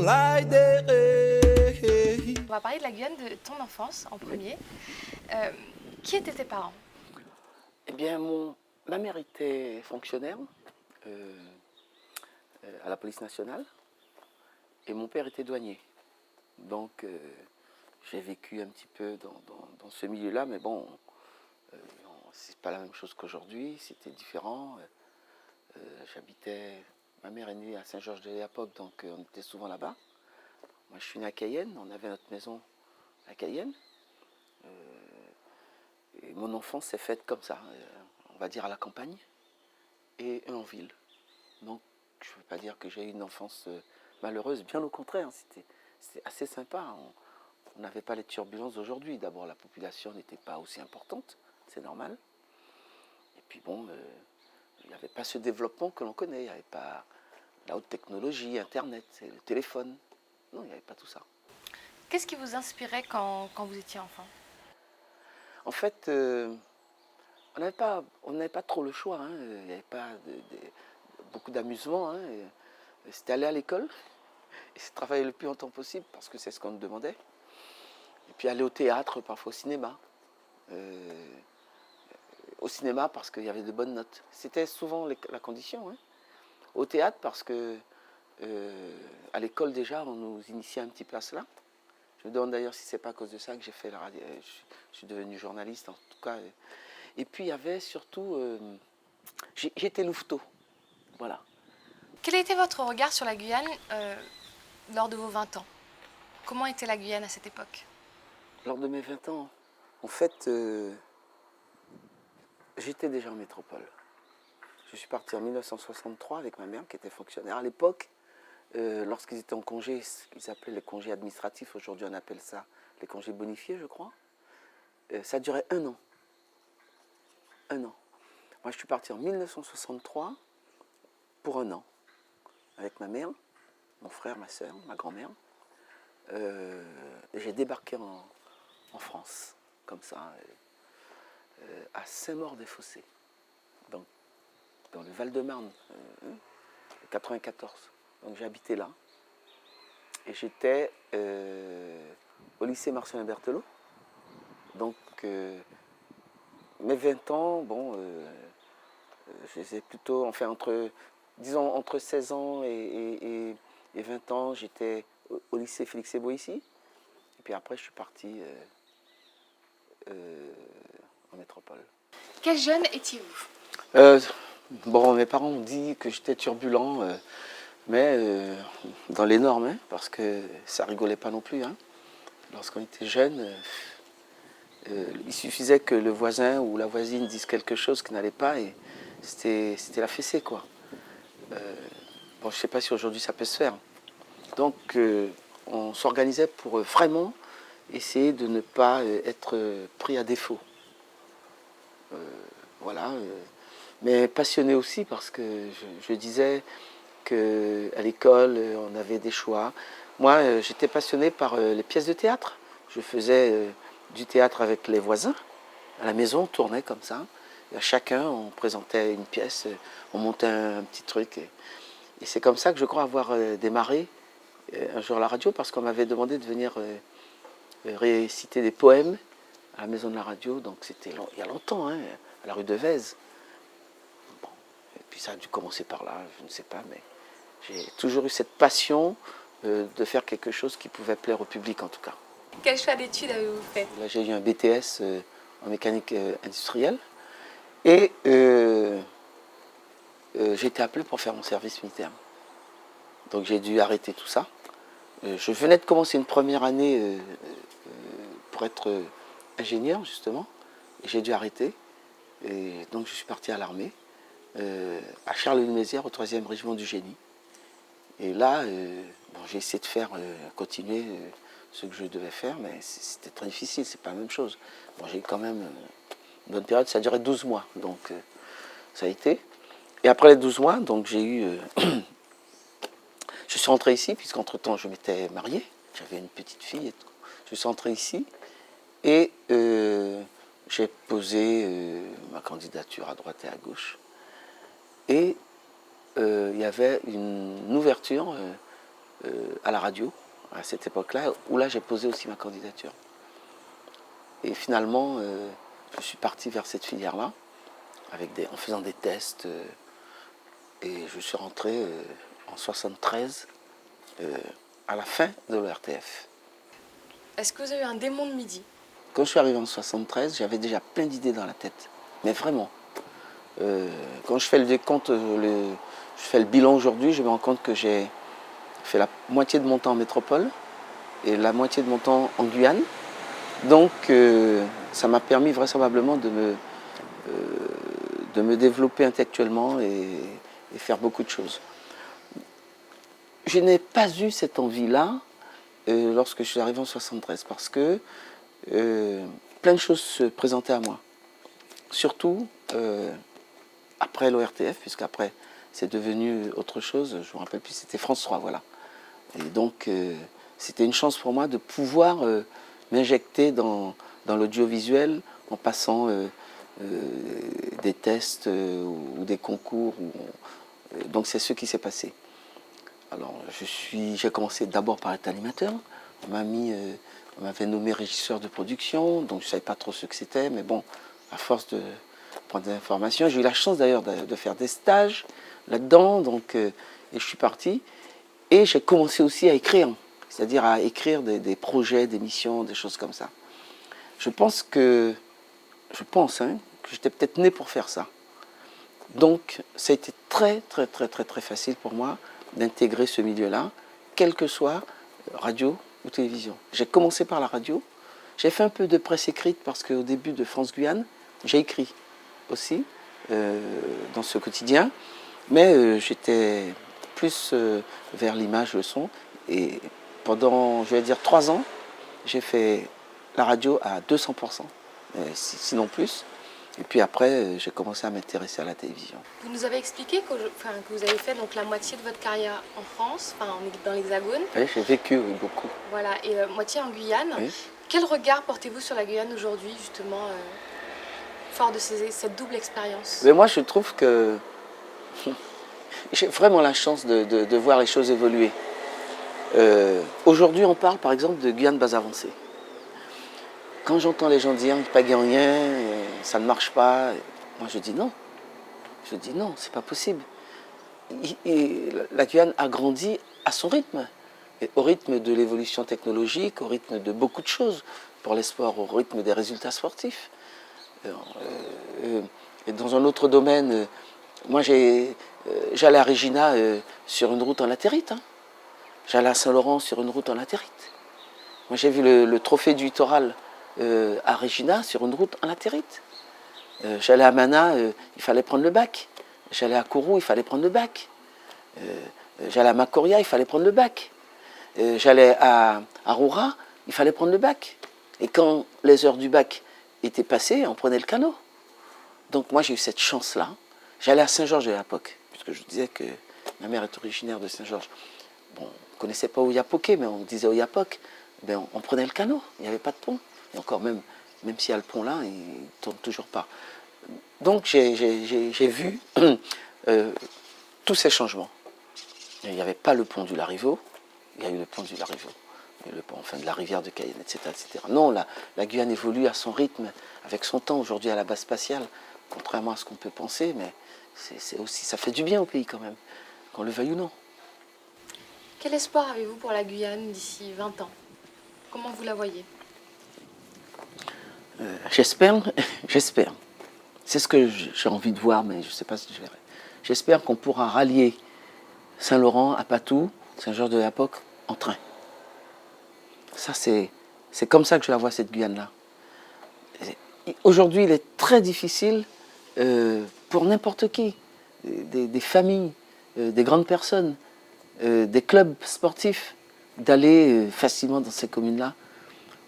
On va parler de la Guyane de ton enfance en premier. Qui étaient tes parents? Eh bien, ma mère était fonctionnaire euh, à la police nationale et mon père était douanier. Donc, j'ai vécu un petit peu dans ce milieu-là, mais bon, c'est pas la même chose qu'aujourd'hui, c'était différent. Ma mère est née à Saint-Georges-de-l'Oyapock, donc on était souvent là-bas. Moi, je suis né à Cayenne, on avait notre maison à Cayenne. Et mon enfance s'est faite comme ça, on va dire à la campagne et en ville. Donc, je ne veux pas dire que j'ai eu une enfance malheureuse, bien au contraire, c'était assez sympa. On n'avait pas les turbulences d'aujourd'hui. D'abord, la population n'était pas aussi importante, c'est normal. Et puis bon, il n'y avait pas ce développement que l'on connaît. Il n'y avait pas la haute technologie, Internet, le téléphone. Non, il n'y avait pas tout ça. Qu'est-ce qui vous inspirait quand vous étiez enfant? En fait, on n'avait pas trop le choix. Hein. Il n'y avait pas beaucoup d'amusement. Hein. C'était aller à l'école et c'est travailler le plus longtemps possible parce que c'est ce qu'on nous demandait. Et puis aller au théâtre, parfois au cinéma. Au cinéma parce qu'il y avait de bonnes notes. C'était souvent la condition. Hein. Au théâtre parce que à l'école déjà, on nous initiait un petit peu à cela. Je me demande d'ailleurs si c'est pas à cause de ça que j'ai fait la radio. Je suis devenu journaliste en tout cas. Et puis il y avait surtout, j'étais louveteau, voilà. Quel était votre regard sur la Guyane lors de vos 20 ans? Comment était la Guyane à cette époque? Lors de mes 20 ans, en fait, j'étais déjà en métropole. Je suis parti en 1963 avec ma mère qui était fonctionnaire. À l'époque, lorsqu'ils étaient en congé, ils appelaient les congés administratifs, aujourd'hui on appelle ça les congés bonifiés, je crois. Ça durait 1 an. 1 an. Moi, je suis parti en 1963 pour 1 an avec ma mère, mon frère, ma soeur, ma grand-mère. J'ai débarqué en France, comme ça, à Saint-Maur-des-Fossés, dans le Val-de-Marne, 94. Donc j'ai habité là. Et j'étais au lycée Marcelin Berthelot. Donc mes 20 ans, bon, je les ai plutôt, enfin disons entre 16 ans et 20 ans, j'étais au lycée Félix Éboué ici. Et puis après, je suis parti en métropole. Quel jeune étiez-vous? Bon, mes parents ont dit que j'étais turbulent, mais dans les normes, hein, parce que ça rigolait pas non plus. Hein. Lorsqu'on était jeune, il suffisait que le voisin ou la voisine dise quelque chose qui n'allait pas et c'était la fessée, quoi. Bon, je ne sais pas si aujourd'hui ça peut se faire. Donc, on s'organisait pour vraiment essayer de ne pas être pris à défaut. Voilà. Mais passionné aussi parce que je disais qu'à l'école, on avait des choix. Moi, j'étais passionné par les pièces de théâtre. Je faisais du théâtre avec les voisins. À la maison, on tournait comme ça. Et à chacun, on présentait une pièce, on montait un petit truc. Et c'est comme ça que je crois avoir démarré un jour à la radio parce qu'on m'avait demandé de venir réciter des poèmes à la maison de la radio. Donc c'était il y a longtemps, hein, à la rue de Vèze. Bon. Et puis ça a dû commencer par là, je ne sais pas, mais j'ai toujours eu cette passion de faire quelque chose qui pouvait plaire au public en tout cas. Quel choix d'études avez-vous fait? Là j'ai eu un BTS en mécanique industrielle et j'ai été appelé pour faire mon service militaire. Donc j'ai dû arrêter tout ça. Je venais de commencer une première année pour être ingénieur justement, et j'ai dû arrêter. Et donc je suis parti à l'armée, à Charles-de-Mézières, au 3e régiment du génie. Et là, bon, j'ai essayé de faire, continuer ce que je devais faire, mais c'était très difficile, c'est pas la même chose. Bon, j'ai eu quand même une bonne période, ça a duré 12 mois, donc ça a été. Et après les 12 mois, donc j'ai eu... je suis rentré ici, puisqu'entre-temps je m'étais marié, j'avais une petite fille et tout. Je suis rentré ici et j'ai posé ma candidature à droite et à gauche. Et il y avait une ouverture à la radio, à cette époque-là, où là j'ai posé aussi ma candidature. Et finalement, je suis parti vers cette filière-là, en faisant des tests, et je suis rentré en 73, à la fin de l'ORTF. Est-ce que vous avez eu un démon de midi? Quand je suis arrivé en 73, j'avais déjà plein d'idées dans la tête, mais vraiment. Quand je fais le décompte, je fais le bilan aujourd'hui, je me rends compte que j'ai fait la moitié de mon temps en métropole et la moitié de mon temps en Guyane. Donc ça m'a permis vraisemblablement de me développer intellectuellement et faire beaucoup de choses. Je n'ai pas eu cette envie-là lorsque je suis arrivé en 73 parce que plein de choses se présentaient à moi. Surtout après l'ORTF, puisqu'après c'est devenu autre chose, je ne me rappelle plus, c'était France 3, voilà. Et donc c'était une chance pour moi de pouvoir m'injecter dans l'audiovisuel en passant des tests ou des concours. Donc c'est ce qui s'est passé. Alors j'ai commencé d'abord par être animateur. On m'avait nommé régisseur de production, donc je ne savais pas trop ce que c'était, mais bon, à force de prendre des informations, j'ai eu la chance d'ailleurs de faire des stages là-dedans, donc et je suis parti. Et j'ai commencé aussi à écrire, c'est-à-dire à écrire des projets, des missions, des choses comme ça. Je pense que j'étais peut-être né pour faire ça. Donc ça a été très facile pour moi d'intégrer ce milieu-là, quel que soit radio ou télévision. J'ai commencé par la radio, j'ai fait un peu de presse écrite parce qu'au début de France Guyane, j'ai écrit aussi dans ce quotidien, mais j'étais plus vers l'image, le son, et pendant, je vais dire, 3 ans, j'ai fait la radio à 200%, sinon plus. Et puis après, j'ai commencé à m'intéresser à la télévision. Vous nous avez expliqué que vous avez fait donc la moitié de votre carrière en France, enfin dans l'Hexagone. Oui, j'ai vécu beaucoup. Voilà, et moitié en Guyane. Oui. Quel regard portez-vous sur la Guyane aujourd'hui, justement, fort de cette double expérience? Mais moi, je trouve que j'ai vraiment la chance de voir les choses évoluer. Aujourd'hui, on parle par exemple de Guyane base avancée. Quand j'entends les gens dire pas rien, ça ne marche pas, moi je dis non. Je dis non, c'est pas possible. La Guyane a grandi à son rythme, au rythme de l'évolution technologique, au rythme de beaucoup de choses pour les sports, au rythme des résultats sportifs. Et dans un autre domaine, moi j'allais à Regina sur une route en latérite. Hein. J'allais à Saint-Laurent sur une route en latérite. Moi j'ai vu le trophée du littoral à Regina sur une route en latérite. J'allais à Mana, il fallait prendre le bac. J'allais à Kourou, il fallait prendre le bac. J'allais à Macoria, il fallait prendre le bac. J'allais à Roura, il fallait prendre le bac. Et quand les heures du bac étaient passées, on prenait le canot. Donc moi j'ai eu cette chance-là. J'allais à Saint-Georges-de-l'Oyapock, puisque je disais que ma mère est originaire de Saint-Georges. Bon, on ne connaissait pas Oyapoké, mais on disait Oyapock. Ben, on prenait le canot, il n'y avait pas de pont. Et encore même s'il y a le pont là, il ne tourne toujours pas. Donc j'ai vu tous ces changements. Il n'y avait pas le pont du Larivot, il y a eu le pont du Larivot, et le pont enfin, de la rivière de Cayenne, etc. etc. Non, la Guyane évolue à son rythme, avec son temps, aujourd'hui à la base spatiale, contrairement à ce qu'on peut penser, mais aussi, ça fait du bien au pays quand même, qu'on le veuille ou non. Quel espoir avez-vous pour la Guyane d'ici 20 ans? Comment vous la voyez? J'espère. C'est ce que j'ai envie de voir, mais je ne sais pas si je verrai. J'espère qu'on pourra rallier Saint-Laurent à Patou, Saint-Georges-de-l'Oyapock en train. Ça, c'est comme ça que je la vois, cette Guyane-là. Aujourd'hui, il est très difficile pour n'importe qui, des familles, des grandes personnes, des clubs sportifs, d'aller facilement dans ces communes-là,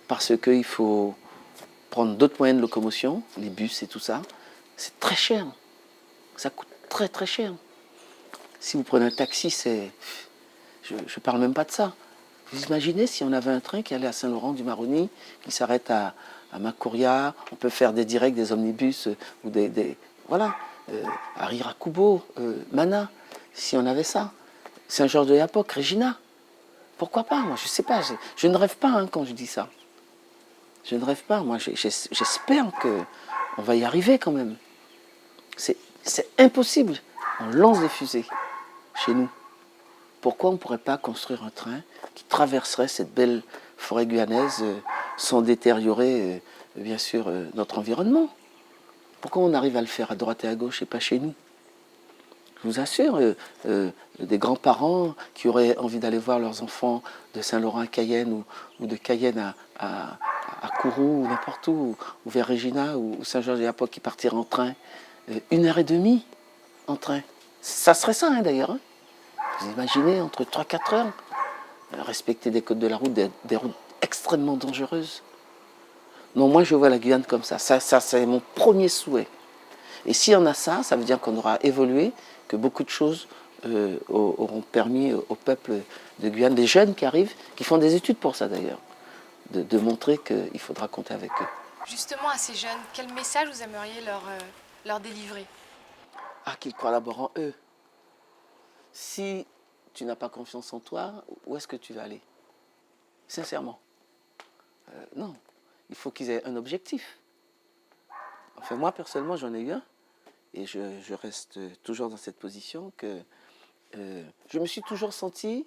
parce qu'il faut prendre d'autres moyens de locomotion, les bus et tout ça. C'est très cher. Ça coûte très cher. Si vous prenez un taxi, je ne parle même pas de ça. Vous imaginez si on avait un train qui allait à Saint-Laurent-du-Maroni, qui s'arrête à Macoria, on peut faire des directs, des omnibus, ou voilà, à Rirakubo, Mana, si on avait ça. Saint-Georges-de-l'Oyapock, Regina. Pourquoi pas? Moi, je ne sais pas. Je ne rêve pas hein, quand je dis ça. Je ne rêve pas. Moi, j'espère qu'on va y arriver quand même. C'est impossible. On lance des fusées chez nous. Pourquoi on ne pourrait pas construire un train qui traverserait cette belle forêt guyanaise sans détériorer, bien sûr, notre environnement? Pourquoi on arrive à le faire à droite et à gauche et pas chez nous? Je vous assure, des grands-parents qui auraient envie d'aller voir leurs enfants de Saint-Laurent à Cayenne ou de Cayenne à Kourou ou n'importe où, ou vers Regina ou Saint-Georges-et-Apôtre qui partiraient en train, 1h30 en train. Ça serait ça hein, d'ailleurs. Hein. Vous imaginez, entre 3-4 heures, respecter des codes de la route, des routes extrêmement dangereuses. Non, moi je vois la Guyane comme ça. Ça c'est mon premier souhait. Et si on a ça, ça veut dire qu'on aura évolué, que beaucoup de choses auront permis au peuple de Guyane, des jeunes qui arrivent, qui font des études pour ça d'ailleurs, de montrer qu'il faudra compter avec eux. Justement, à ces jeunes, quel message vous aimeriez leur délivrer? Ah, qu'ils collaborent en eux. Si tu n'as pas confiance en toi, où est-ce que tu vas aller? Sincèrement. Non, il faut qu'ils aient un objectif. Enfin, moi, personnellement, j'en ai eu un. Et je reste toujours dans cette position que je me suis toujours senti,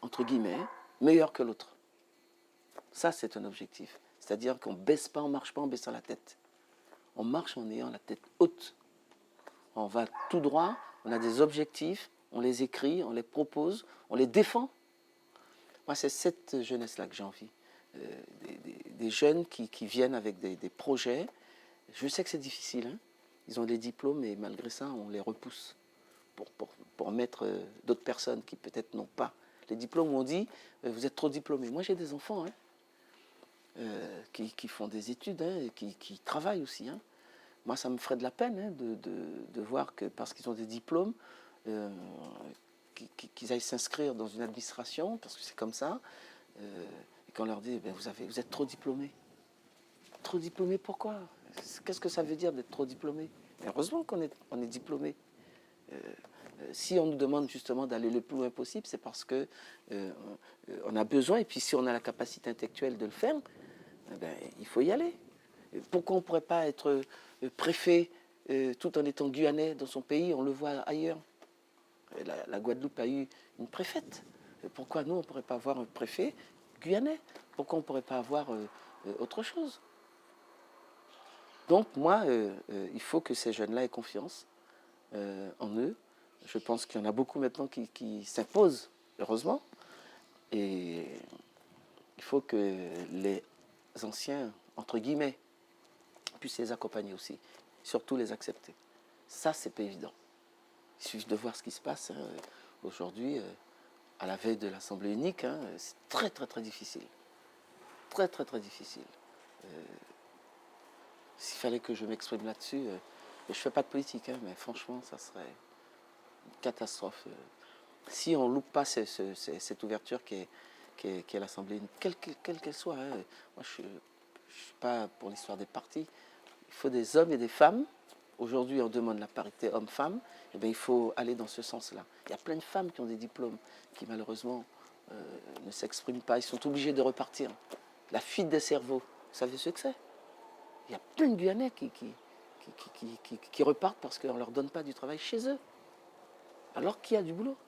entre guillemets, meilleur que l'autre. Ça, c'est un objectif. C'est-à-dire qu'on ne baisse pas, on ne marche pas en baissant la tête. On marche en ayant la tête haute. On va tout droit, on a des objectifs, on les écrit, on les propose, on les défend. Moi, c'est cette jeunesse-là que j'ai envie. Des jeunes qui viennent avec des projets. Je sais que c'est difficile, hein. Ils ont des diplômes et malgré ça, on les repousse pour mettre d'autres personnes qui peut-être n'ont pas les diplômes. On dit, vous êtes trop diplômés. Moi, j'ai des enfants hein, qui font des études hein, et qui travaillent aussi. Hein. Moi, ça me ferait de la peine hein, de voir que parce qu'ils ont des diplômes, qu'ils aillent s'inscrire dans une administration, parce que c'est comme ça, et qu'on leur dit, vous êtes trop diplômés. Trop diplômé, pourquoi? Qu'est-ce que ça veut dire d'être trop diplômé? Heureusement qu'on est diplômé. Si on nous demande justement d'aller le plus loin possible, c'est parce que on a besoin, et puis si on a la capacité intellectuelle de le faire, il faut y aller. Pourquoi on ne pourrait pas être préfet tout en étant guyanais dans son pays? On le voit ailleurs. La Guadeloupe a eu une préfète. Pourquoi nous, on ne pourrait pas avoir un préfet guyanais? Pourquoi on ne pourrait pas avoir autre chose? Donc moi, il faut que ces jeunes-là aient confiance en eux. Je pense qu'il y en a beaucoup maintenant qui s'imposent, heureusement. Et il faut que les anciens, entre guillemets, puissent les accompagner aussi. Surtout les accepter. Ça, c'est pas évident. Il suffit de voir ce qui se passe hein, aujourd'hui, à la veille de l'Assemblée unique. Hein, c'est très, très, très difficile. Très, très, très difficile. S'il fallait que je m'exprime là-dessus, je ne fais pas de politique, hein, mais franchement, ça serait une catastrophe. Si on ne loupe pas cette ouverture qui est l'Assemblée, quelle qu'elle soit, hein, moi je ne suis pas pour l'histoire des partis, il faut des hommes et des femmes. Aujourd'hui, on demande la parité homme-femme, et bien, il faut aller dans ce sens-là. Il y a plein de femmes qui ont des diplômes, qui malheureusement ne s'expriment pas, ils sont obligés de repartir. La fuite des cerveaux, vous savez ce que c'est? Il y a plein de Guyanais qui repartent parce qu'on ne leur donne pas du travail chez eux. Alors qu'il y a du boulot.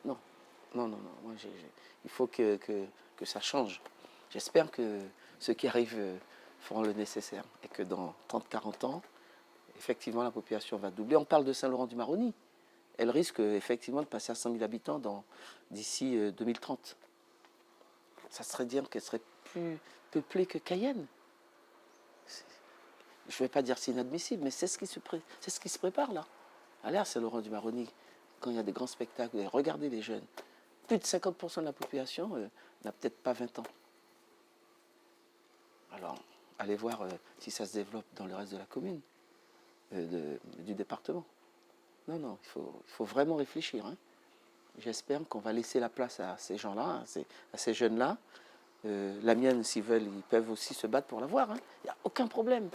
Non, non, non, non. Moi, il faut que ça change. J'espère que ceux qui arrivent feront le nécessaire et que dans 30-40 ans, effectivement, la population va doubler. On parle de Saint-Laurent-du-Maroni. Elle risque effectivement de passer à 100 000 habitants d'ici 2030. Ça serait dire qu'elle serait plus peuplée que Cayenne. Je ne vais pas dire c'est inadmissible, mais c'est ce qui se prépare là. Allez à Saint-Laurent-du-Maroni, quand il y a des grands spectacles, regardez les jeunes. Plus de 50% de la population n'a peut-être pas 20 ans. Alors, allez voir si ça se développe dans le reste de la commune, du département. Non, non, il faut vraiment réfléchir. Hein. J'espère qu'on va laisser la place à ces gens-là, à ces jeunes-là. La mienne, s'ils veulent, ils peuvent aussi se battre pour l'avoir. Hein. Il n'y a aucun problème.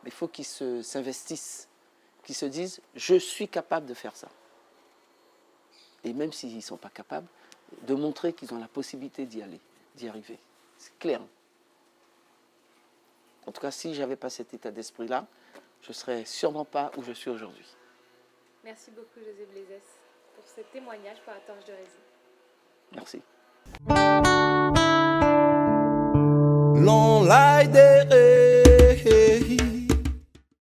Mais il faut qu'ils s'investissent, qu'ils se disent « je suis capable de faire ça ». et même s'ils ne sont pas capables, de montrer qu'ils ont la possibilité d'y aller, d'y arriver. C'est clair. En tout cas, si je n'avais pas cet état d'esprit-là, je ne serais sûrement pas où je suis aujourd'hui. Merci beaucoup José Blaisès pour ce témoignage par la torche de résine. Merci. Long like